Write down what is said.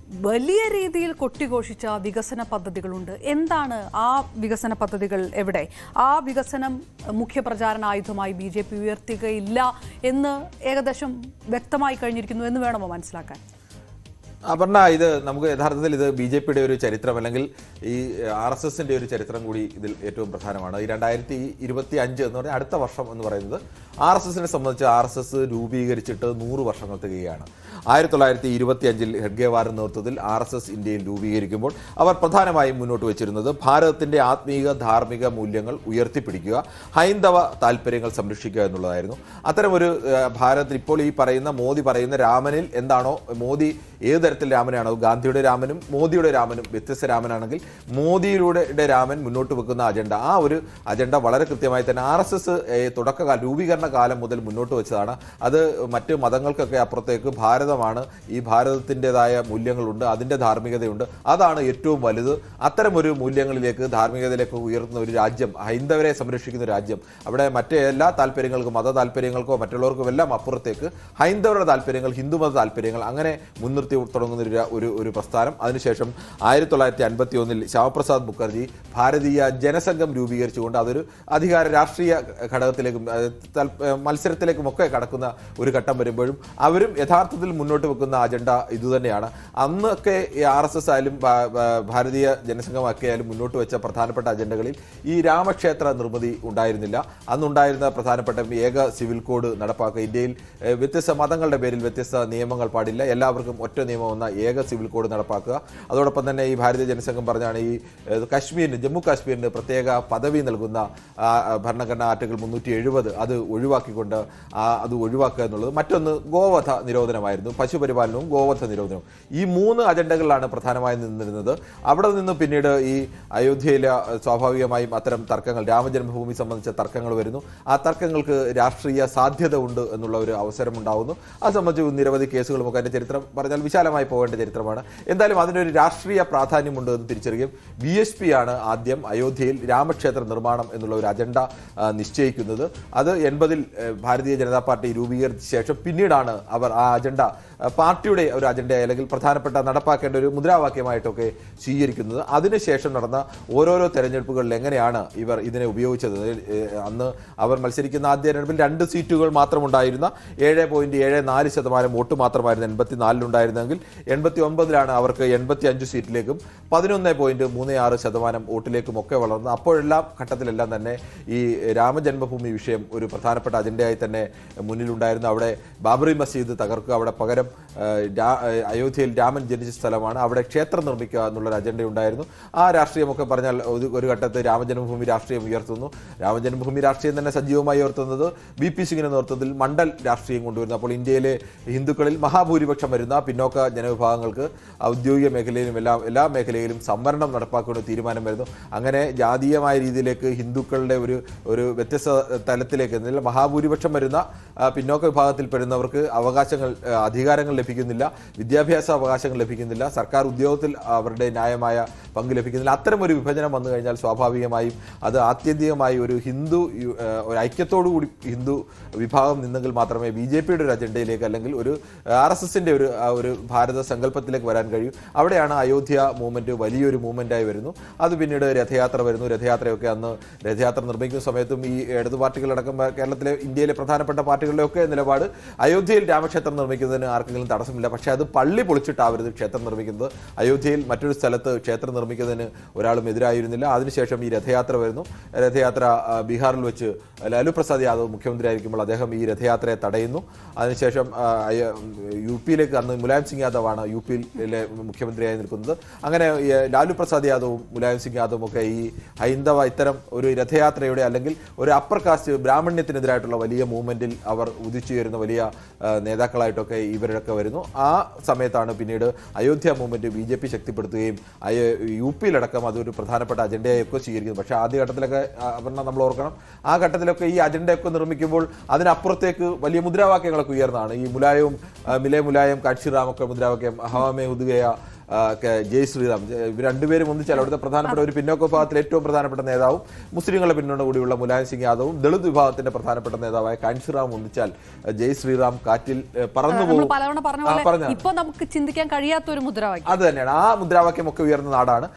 വലിയ രീതിയിൽ കൊട്ടിഘോഷിച്ച വികസന പദ്ധതികളുണ്ട്. എന്താണ് ആ വികസന പദ്ധതികൾ? എവിടെ ആ വികസനം മുഖ്യപ്രചാരണായുധമായി BJP ഉയർത്തുകയില്ല എന്ന് ഏകദേശം വ്യക്തമായി കഴിഞ്ഞിരിക്കുന്നു എന്ന് വേണമോ മനസ്സിലാക്കാൻ? അപർണ, ഇത് നമുക്ക് യഥാർത്ഥത്തിൽ ഇത് BJPയുടെ ഒരു ചരിത്രം അല്ലെങ്കിൽ ഈ RSSന്റെ ഒരു ചരിത്രം കൂടി ഇതിൽ ഏറ്റവും പ്രധാനമാണ്. ഈ 2025 എന്ന് പറഞ്ഞാൽ അടുത്ത വർഷം എന്ന് പറയുന്നത് RSSനെ സംബന്ധിച്ച് RSS രൂപീകരിച്ചിട്ട് 100 വർഷങ്ങൾ തികയാണ്. 1925 ഹെഡ്ഗേവാറിന്റെ നേതൃത്വത്തിൽ RSS ഇന്ത്യയിൽ രൂപീകരിക്കുമ്പോൾ അവർ പ്രധാനമായും മുന്നോട്ട് വെച്ചിരുന്നത് ഭാരതത്തിന്റെ ആത്മീക ധാർമ്മിക മൂല്യങ്ങൾ ഉയർത്തിപ്പിടിക്കുക, ഹൈന്ദവ താല്പര്യങ്ങൾ സംരക്ഷിക്കുക എന്നുള്ളതായിരുന്നു. അത്തരമൊരു ഭാരതത്തിൽ ഇപ്പോൾ ഈ പറയുന്ന മോദി പറയുന്ന രാമനിൽ എന്താണോ, മോദി ഏത് തരത്തിൽ രാമനാണോ, ഗാന്ധിയുടെ രാമനും മോദിയുടെ രാമനും വ്യത്യസ്ത രാമനാണെങ്കിൽ മോദിയുടെ രാമൻ മുന്നോട്ട് വെക്കുന്ന അജണ്ട, ആ ഒരു അജണ്ട വളരെ കൃത്യമായി തന്നെ RSS തുടക്കകാല രൂപീകരണ കാലം മുതൽ മുന്നോട്ട് വെച്ചതാണ്. അത് മറ്റ് മതങ്ങൾക്കൊക്കെ അപ്പുറത്തേക്ക് ഭാരതമാണ്, ഈ ഭാരതത്തിൻ്റെതായ മൂല്യങ്ങളുണ്ട്, അതിൻ്റെ ധാർമ്മികതയുണ്ട്, അതാണ് ഏറ്റവും വലുത്. അത്തരമൊരു മൂല്യങ്ങളിലേക്ക് ധാർമ്മികതയിലേക്ക് ഉയർത്തുന്ന ഒരു രാജ്യം, ഹൈന്ദവരെ സംരക്ഷിക്കുന്ന രാജ്യം, അവിടെ മറ്റേ എല്ലാ താല്പര്യങ്ങൾക്കും മത താല്പര്യങ്ങൾക്കോ മറ്റുള്ളവർക്കും എല്ലാം അപ്പുറത്തേക്ക് ഹൈന്ദവരുടെ താല്പര്യങ്ങൾ, ഹിന്ദുമത താല്പര്യങ്ങൾ അങ്ങനെ മുൻനിർത്തി തുടങ്ങുന്ന ഒരു പ്രസ്ഥാനം. അതിനുശേഷം 1951 ശ്യാമപ്രസാദ് മുഖർജി ഭാരതീയ ജനസംഘം രൂപീകരിച്ചുകൊണ്ട് അതൊരു അധികാര രാഷ്ട്രീയ ഘടകത്തിലേക്കും മത്സരത്തിലേക്കുമൊക്കെ കടക്കുന്ന ഒരു ഘട്ടം വരുമ്പോഴും അവരും യഥാർത്ഥത്തിൽ മുന്നോട്ട് വെക്കുന്ന അജണ്ട ഇതുതന്നെയാണ്. അന്നൊക്കെ RSS ആയാലും ഭാരതീയ ജനസംഘമൊക്കെ ആയാലും മുന്നോട്ട് വെച്ച പ്രധാനപ്പെട്ട അജണ്ടകളിൽ ഈ രാമക്ഷേത്ര നിർമ്മിതി ഉണ്ടായിരുന്നില്ല. അന്നുണ്ടായിരുന്ന പ്രധാനപ്പെട്ട ഏക സിവിൽ കോഡ് നടപ്പാക്കുക, ഇന്ത്യയിൽ വ്യത്യസ്ത മതങ്ങളുടെ പേരിൽ വ്യത്യസ്ത നിയമങ്ങൾ പാടില്ല, എല്ലാവർക്കും ഒറ്റ നിയമം എന്ന ഏക സിവിൽ കോഡ് നടപ്പാക്കുക. അതോടൊപ്പം തന്നെ ഈ ഭാരതീയ ജനസംഘം പറഞ്ഞാണ് ഈ കാശ്മീരിന്, ജമ്മു കാശ്മീരിന് പ്രത്യേക പദവി നൽകുന്ന ഭരണഘടനാ ആർട്ടിക്കിൾ 370 അത് ഒഴിവാക്കിക്കൊണ്ട് അത് ഒഴിവാക്കുക എന്നുള്ളത്. മറ്റൊന്ന് ഗോവധ നിരോധനമായിരുന്നു, പശുപരിപാലനവും ഗോവധ നിരോധനവും. ഈ 3 അജണ്ടകളിലാണ് പ്രധാനമായും നിന്നിരുന്നത്. അവിടെ നിന്ന് പിന്നീട് ഈ അയോധ്യയിലെ സ്വാഭാവികമായും അത്തരം തർക്കങ്ങൾ, രാമജന്മഭൂമി സംബന്ധിച്ച തർക്കങ്ങൾ വരുന്നു. ആ തർക്കങ്ങൾക്ക് രാഷ്ട്രീയ സാധ്യത ഉണ്ട് എന്നുള്ള ഒരു അവസരം ഉണ്ടാകുന്നു. അത് സംബന്ധിച്ച് നിരവധി കേസുകളുമൊക്കെ അതിൻ്റെ ചരിത്രം പറഞ്ഞാൽ വിശാലമായി പോകേണ്ട ചരിത്രമാണ്. എന്തായാലും അതിനൊരു രാഷ്ട്രീയ പ്രാധാന്യമുണ്ട് എന്ന് തിരിച്ചറിയുകയും BHP ആണ് ആദ്യം അയോധ്യയിൽ രാമക്ഷേത്ര നിർമ്മാണം എന്നുള്ള ഒരു അജണ്ട നിശ്ചയിക്കുന്നത്. അത് 80-ൽ ഭാരതീയ ജനതാ പാർട്ടി രൂപീകരിച്ച ശേഷം പിന്നീടാണ് അവർ ആ അജണ്ട പാർട്ടിയുടെ ഒരു അജണ്ട അല്ലെങ്കിൽ പ്രധാനപ്പെട്ട നടപ്പാക്കേണ്ട ഒരു മുദ്രാവാക്യമായിട്ടൊക്കെ സ്വീകരിക്കുന്നത്. അതിനുശേഷം നടന്ന ഓരോരോ തെരഞ്ഞെടുപ്പുകളിൽ എങ്ങനെയാണ് ഇവർ ഇതിനെ ഉപയോഗിച്ചത്. അന്ന് അവർ മത്സരിക്കുന്ന ആദ്യ തെരഞ്ഞെടുപ്പിൽ 2 സീറ്റുകൾ മാത്രമുണ്ടായിരുന്ന 7.74% വോട്ട് മാത്രമായിരുന്നു 84-ലുണ്ടായിരുന്നെങ്കിൽ 89-ലാണ് അവർക്ക് 85 സീറ്റിലേക്കും 11.36% വോട്ടിലേക്കും ഒക്കെ വളർന്നു. അപ്പോഴെല്ലാം ഘട്ടത്തിലെല്ലാം തന്നെ ഈ രാമജന്മഭൂമി വിഷയം ഒരു പ്രധാനപ്പെട്ട അജണ്ടയായി തന്നെ മുന്നിലുണ്ടായിരുന്നു. അവിടെ ബാബറി മസ്ജിദ് തകർക്കുക, അവിടെ പകരം അയോധ്യയിൽ രാമൻ ജനിച്ച സ്ഥലമാണ്, അവിടെ ക്ഷേത്രം നിർമ്മിക്കുക എന്നുള്ളൊരു അജണ്ട ഉണ്ടായിരുന്നു. ആ രാഷ്ട്രീയമൊക്കെ പറഞ്ഞാൽ ഒരു ഘട്ടത്തിൽ രാമജന്മഭൂമി രാഷ്ട്രീയം ഉയർത്തുന്നു. രാമജന്മഭൂമി രാഷ്ട്രീയം തന്നെ സജീവമായി ഉയർത്തുന്നത് VP സിംഗിന്റെ നേതൃത്വത്തിൽ മണ്ഡൽ രാഷ്ട്രീയം കൊണ്ടുവരുന്നു. അപ്പോൾ ഇന്ത്യയിലെ ഹിന്ദുക്കളിൽ മഹാഭൂരിപക്ഷം വരുന്ന പിന്നോക്ക ജനവിഭാഗങ്ങൾക്ക് ഔദ്യോഗിക മേഖലയിലും എല്ലാ മേഖലയിലും സംവരണം നടപ്പാക്കുന്ന തീരുമാനം വരുന്നു. അങ്ങനെ ജാതീയമായ രീതിയിലേക്ക് ഹിന്ദുക്കളുടെ ഒരു വ്യത്യസ്ത തലത്തിലേക്ക് മഹാഭൂരിപക്ഷം വരുന്ന പിന്നോക്ക വിഭാഗത്തിൽ പെടുന്നവർക്ക് അവകാശങ്ങൾ, അധികാരങ്ങൾ ലഭിക്കുന്നില്ല, വിദ്യാഭ്യാസ അവകാശങ്ങൾ ലഭിക്കുന്നില്ല, സർക്കാർ ഉദ്യോഗത്തിൽ അവരുടെ ന്യായമായ പങ്ക് ലഭിക്കുന്നില്ല. അത്തരം ഒരു വിഭജനം വന്നു കഴിഞ്ഞാൽ സ്വാഭാവികമായും അത് ആത്യന്തികമായി ഒരു ഐക്യത്തോടു കൂടി ഹിന്ദു വിഭാഗം നിന്നെങ്കിൽ മാത്രമേ BJPയുടെ ഒരു അജണ്ടയിലേക്ക് അല്ലെങ്കിൽ ഒരു RSSന്റെ ഒരു ഭാരത സങ്കല്പത്തിലേക്ക് വരാൻ കഴിയും. അവിടെയാണ് അയോധ്യ മൂവ്മെന്റ് വലിയൊരു മൂവ്മെന്റായി വരുന്നു. അത് പിന്നീട് രഥയാത്ര വരുന്നു. രഥയാത്രയൊക്കെ അന്ന് രഥയാത്ര നിർമ്മിക്കുന്ന സമയത്തും ഈ ഇടതു പാർട്ടികളടക്കം കേരളത്തിലെ ഇന്ത്യയിലെ പ്രധാനപ്പെട്ട പാർട്ടികളുടെയൊക്കെ നിലപാട് അയോധ്യയിൽ രാമക്ഷേത്രം നിർമ്മിക്കുന്നതിന് ആർക്കെങ്കിലും തടസ്സമില്ല, പക്ഷേ അത് പള്ളി പൊളിച്ചിട്ടാവരുത് ക്ഷേത്രം നിർമ്മിക്കുന്നത്. അയോധ്യയിൽ മറ്റൊരു സ്ഥലത്ത് ക്ഷേത്രം നിർമ്മിക്കുന്നതിന് ഒരാളും എതിരായിരുന്നില്ല. അതിനുശേഷം ഈ രഥയാത്ര വരുന്നു. രഥയാത്ര ബീഹാറിൽ വെച്ച് ലാലു പ്രസാദ് യാദവ് മുഖ്യമന്ത്രി ആയിരിക്കുമ്പോൾ അദ്ദേഹം ഈ രഥയാത്രയെ തടയുന്നു. അതിനുശേഷം UPയിലേക്ക് അന്ന് മുലായം സിംഗ് യാദവാണ് UPയിലെ മുഖ്യമന്ത്രിയായി നിൽക്കുന്നത്. അങ്ങനെ ലാലു പ്രസാദ് യാദവും മുലായം സിംഗ് യാദവും ഒക്കെ ഈ ഹൈന്ദവ ഇത്തരം ഒരു രഥയാത്രയുടെ അല്ലെങ്കിൽ ഒരു അപ്പർ കാസ്റ്റ് ബ്രാഹ്മണ്യത്തിനെതിരായിട്ടുള്ള വലിയ മൂവ്മെന്റിൽ അവർ ഉദിച്ചുയരുന്ന വലിയ നേതാക്കളായിട്ടൊക്കെ ഇവരൊക്കെ വരുന്നു. ആ സമയത്താണ് പിന്നീട് അയോധ്യ മൂവ്മെന്റ് BJP ശക്തിപ്പെടുത്തുകയും UPയിലടക്കം അതൊരു പ്രധാനപ്പെട്ട അജണ്ടയൊക്കെ സ്വീകരിക്കുന്നു. പക്ഷേ ആദ്യഘട്ടത്തിലൊക്കെ നമ്മൾ ഓർക്കണം, ആ ഘട്ടത്തിലൊക്കെ ഈ അജണ്ടയൊക്കെ നിർമ്മിക്കുമ്പോൾ അതിനപ്പുറത്തേക്ക് വലിയ മുദ്രാവാക്യങ്ങളൊക്കെ ഉയർന്നതാണ്. ഈ മുലായവും മിലെ മുലായം കാഴ്ചിറാമൊക്കെ മുദ്രാവാക്യം, ഹവാമേ ഉദുകയ ജയ് ശ്രീറാം, ഇവർ രണ്ടുപേരും ഒന്നിച്ചാൽ അവിടുത്തെ പ്രധാനപ്പെട്ട ഒരു പിന്നോക്ക വിഭാഗത്തിലെ ഏറ്റവും പ്രധാനപ്പെട്ട നേതാവും മുസ്ലിങ്ങളുടെ പിന്തുണ കൂടിയുള്ള മുലായം സിംഗ് യാദവും ദളിത് വിഭാഗത്തിന്റെ പ്രധാനപ്പെട്ട നേതാവായ കാൻഷിറാം ഒന്നിച്ചാൽ ജയ് ശ്രീറാം കാറ്റിൽ പറന്നു പോകും. പലവണ പറഞ്ഞ പോലെ ഇപ്പൊ നമുക്ക് ചിന്തിക്കാൻ കഴിയാത്ത ഒരു മുദ്രാവാക്യം അത് തന്നെയാണ്. ആ മുദ്രാവാക്യം ഒക്കെ ഉയർന്ന നാടാണ്.